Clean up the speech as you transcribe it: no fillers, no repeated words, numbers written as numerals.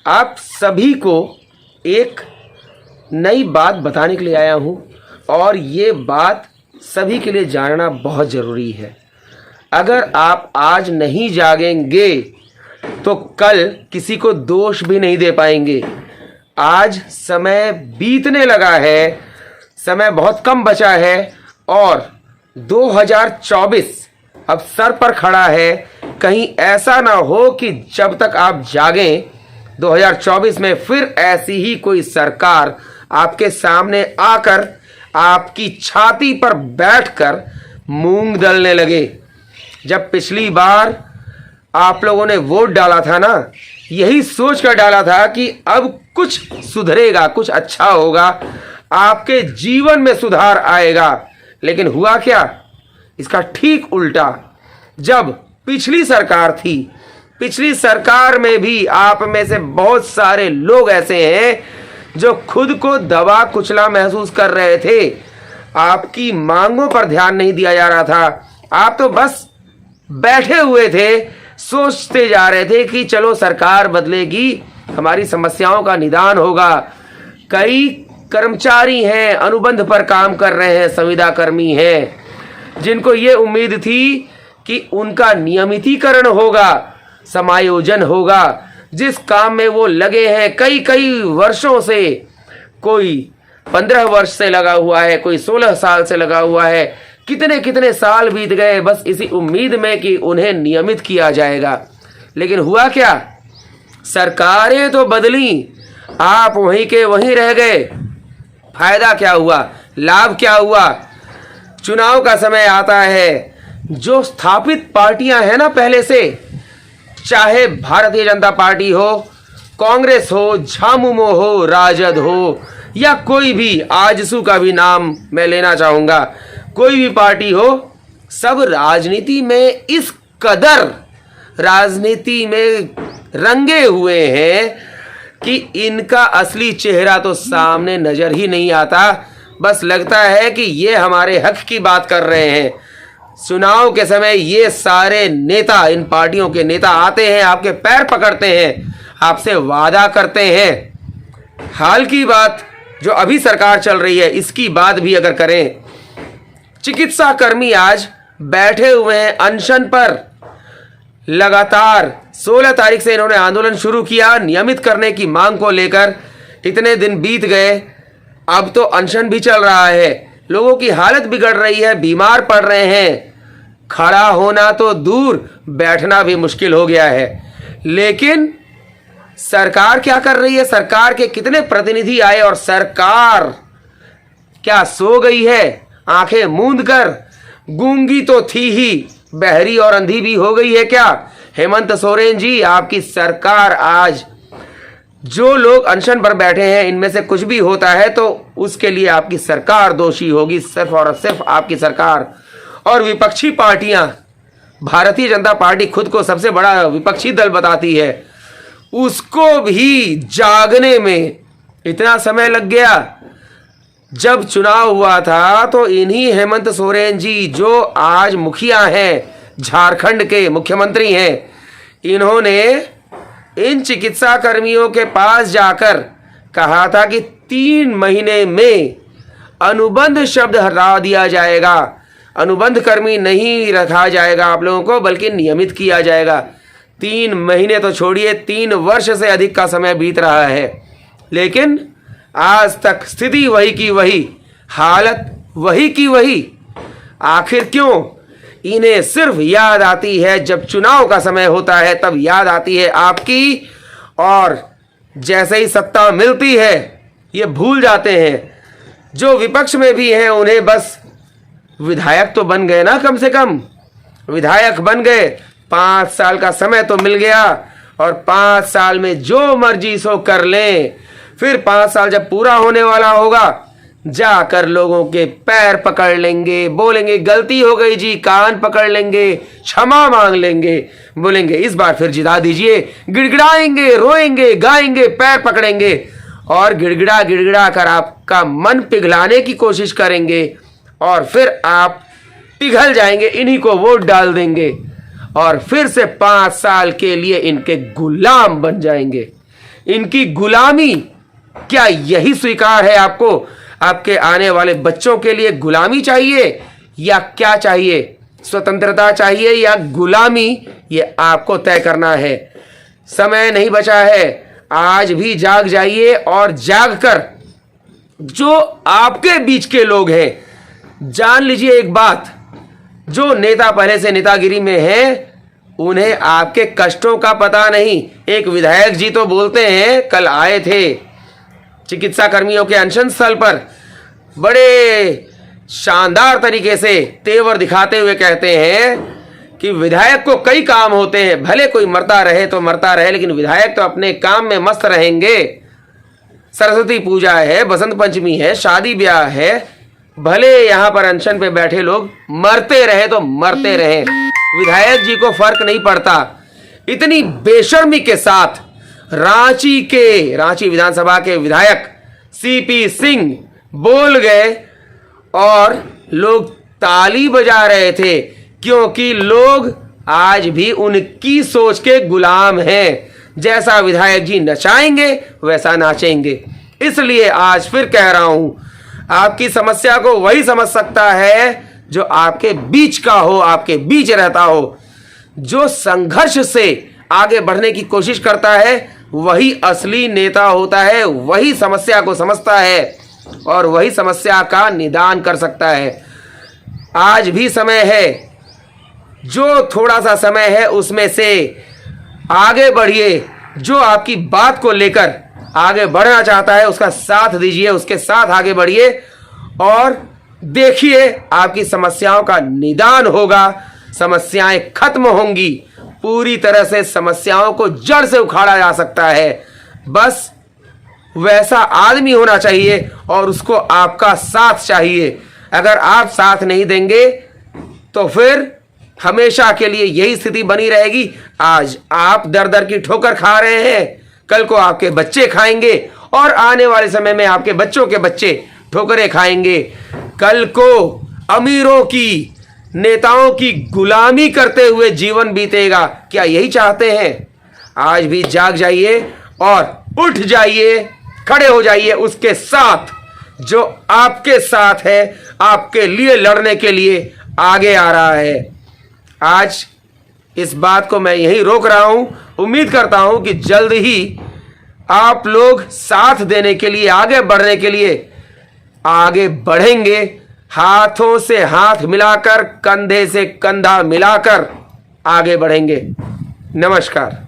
आप सभी को एक नई बात बताने के लिए आया हूँ और ये बात सभी के लिए जानना बहुत ज़रूरी है। अगर आप आज नहीं जागेंगे तो कल किसी को दोष भी नहीं दे पाएंगे। आज समय बीतने लगा है, समय बहुत कम बचा है और 2024 अब सर पर खड़ा है। कहीं ऐसा ना हो कि जब तक आप जागें 2024 में फिर ऐसी ही कोई सरकार आपके सामने आकर आपकी छाती पर बैठकर मूंग दलने लगे। जब पिछली बार आप लोगों ने वोट डाला था ना, यही सोच कर डाला था कि अब कुछ सुधरेगा, कुछ अच्छा होगा, आपके जीवन में सुधार आएगा। लेकिन हुआ क्या? इसका ठीक उल्टा। जब पिछली सरकार थी, पिछली सरकार में भी आप में से बहुत सारे लोग ऐसे हैं जो खुद को दबा कुचला महसूस कर रहे थे। आपकी मांगों पर ध्यान नहीं दिया जा रहा था। आप तो बस बैठे हुए थे, सोचते जा रहे थे कि चलो सरकार बदलेगी, हमारी समस्याओं का निदान होगा। कई कर्मचारी हैं, अनुबंध पर काम कर रहे हैं, संविदा कर्मी हैं, जिनको ये उम्मीद थी कि उनका नियमितीकरण होगा, समायोजन होगा। जिस काम में वो लगे हैं कई वर्षों से, कोई 15 वर्ष से लगा हुआ है, कोई 16 साल से लगा हुआ है, कितने साल बीत गए बस इसी उम्मीद में कि उन्हें नियमित किया जाएगा। लेकिन हुआ क्या? सरकारें तो बदली, आप वहीं के वहीं रह गए। फायदा क्या हुआ? लाभ क्या हुआ? चुनाव का समय आता है, जो स्थापित पार्टियां हैं ना पहले से, चाहे भारतीय जनता पार्टी हो, कांग्रेस हो, झामुमो हो, राजद हो या कोई भी, आजसू का भी नाम मैं लेना चाहूंगा, कोई भी पार्टी हो, सब राजनीति में इस कदर राजनीति में रंगे हुए हैं कि इनका असली चेहरा तो सामने नजर ही नहीं आता। बस लगता है कि ये हमारे हक की बात कर रहे हैं। चुनाव के समय ये सारे नेता, इन पार्टियों के नेता आते हैं, आपके पैर पकड़ते हैं, आपसे वादा करते हैं। हाल की बात जो अभी सरकार चल रही है, इसकी बात भी अगर करें, चिकित्सा कर्मी आज बैठे हुए हैं अनशन पर। लगातार 16 तारीख से इन्होंने आंदोलन शुरू किया नियमित करने की मांग को लेकर। इतने दिन बीत गए, अब तो अनशन भी चल रहा है। लोगों की हालत बिगड़ रही है, बीमार पड़ रहे हैं, खड़ा होना तो दूर, बैठना भी मुश्किल हो गया है। लेकिन सरकार क्या कर रही है? सरकार के कितने प्रतिनिधि आए और सरकार क्या सो गई है आंखें मूंद कर? गूंगी तो थी ही, बहरी और अंधी भी हो गई है क्या? हेमंत सोरेन जी, आपकी सरकार आज, जो लोग अनशन पर बैठे हैं इनमें से कुछ भी होता है तो उसके लिए आपकी सरकार दोषी होगी, सिर्फ और सिर्फ आपकी सरकार। और विपक्षी पार्टियां, भारतीय जनता पार्टी खुद को सबसे बड़ा विपक्षी दल बताती है, उसको भी जागने में इतना समय लग गया। जब चुनाव हुआ था तो इन्हीं हेमंत सोरेन जी, जो आज मुखिया हैं, झारखंड के मुख्यमंत्री हैं, इन्होंने इन चिकित्सा कर्मियों के पास जाकर कहा था कि 3 महीने में अनुबंध शब्द हटा दिया जाएगा, अनुबंध कर्मी नहीं रखा जाएगा आप लोगों को, बल्कि नियमित किया जाएगा। 3 महीने तो छोड़िए, 3 वर्ष से अधिक का समय बीत रहा है, लेकिन आज तक स्थिति वही की वही, हालत वही की वही। आखिर क्यों? इन्हें सिर्फ याद आती है जब चुनाव का समय होता है, तब याद आती है आपकी, और जैसे ही सत्ता मिलती है ये भूल जाते हैं। जो विपक्ष में भी हैं उन्हें बस विधायक तो बन गए ना, कम से कम विधायक बन गए, 5 साल का समय तो मिल गया और 5 साल में जो मर्जी सो कर लें। फिर 5 साल जब पूरा होने वाला होगा, जाकर लोगों के पैर पकड़ लेंगे, बोलेंगे गलती हो गई जी, कान पकड़ लेंगे, क्षमा मांग लेंगे, बोलेंगे इस बार फिर जिता दीजिए, गिड़गिड़ाएंगे, रोएंगे, गाएंगे, पैर पकड़ेंगे और गिड़गिड़ा कर आपका मन पिघलाने की कोशिश करेंगे और फिर आप पिघल जाएंगे, इन्हीं को वोट डाल देंगे और फिर से 5 साल के लिए इनके गुलाम बन जाएंगे। इनकी गुलामी, क्या यही स्वीकार है आपको? आपके आने वाले बच्चों के लिए गुलामी चाहिए या क्या चाहिए? स्वतंत्रता चाहिए या गुलामी? ये आपको तय करना है। समय नहीं बचा है, आज भी जाग जाइए और जागकर जो आपके बीच के लोग हैं, जान लीजिए एक बात, जो नेता पहले से नेतागिरी में हैं, उन्हें आपके कष्टों का पता नहीं। एक विधायक जी तो बोलते हैं, कल आए थे चिकित्सा कर्मियों के अनशन स्थल पर, बड़े शानदार तरीके से तेवर दिखाते हुए कहते हैं कि विधायक को कई काम होते हैं, भले कोई मरता रहे तो मरता रहे, लेकिन विधायक तो अपने काम में मस्त रहेंगे। सरस्वती पूजा है, बसंत पंचमी है, शादी ब्याह है, भले यहाँ पर अनशन पे बैठे लोग मरते रहे तो मरते रहे, विधायक जी को फर्क नहीं पड़ता। इतनी बेशर्मी के साथ रांची विधानसभा के विधायक सीपी सिंह बोल गए और लोग ताली बजा रहे थे, क्योंकि लोग आज भी उनकी सोच के गुलाम हैं। जैसा विधायक जी नचाएंगे वैसा नाचेंगे। इसलिए आज फिर कह रहा हूं, आपकी समस्या को वही समझ सकता है जो आपके बीच का हो, आपके बीच रहता हो। जो संघर्ष से आगे बढ़ने की कोशिश करता है वही असली नेता होता है, वही समस्या को समझता है और वही समस्या का निदान कर सकता है। आज भी समय है, जो थोड़ा सा समय है उसमें से आगे बढ़िए। जो आपकी बात को लेकर आगे बढ़ना चाहता है उसका साथ दीजिए, उसके साथ आगे बढ़िए और देखिए आपकी समस्याओं का निदान होगा, समस्याएं खत्म होंगी। पूरी तरह से समस्याओं को जड़ से उखाड़ा जा सकता है। बस वैसा आदमी होना चाहिए और उसको आपका साथ चाहिए। अगर आप साथ नहीं देंगे तो फिर हमेशा के लिए यही स्थिति बनी रहेगी। आज आप दर दर की ठोकर खा रहे हैं, कल को आपके बच्चे खाएंगे और आने वाले समय में आपके बच्चों के बच्चे ठोकरें खाएंगे। कल को अमीरों की, नेताओं की गुलामी करते हुए जीवन बीतेगा। क्या यही चाहते हैं? आज भी जाग जाइए और उठ जाइए, खड़े हो जाइए उसके साथ जो आपके साथ है, आपके लिए लड़ने के लिए आगे आ रहा है। आज इस बात को मैं यहीं रोक रहा हूं। उम्मीद करता हूं कि जल्द ही आप लोग साथ देने के लिए, आगे बढ़ने के लिए आगे बढ़ेंगे। हाथों से हाथ मिलाकर, कंधे से कंधा मिलाकर आगे बढ़ेंगे। नमस्कार।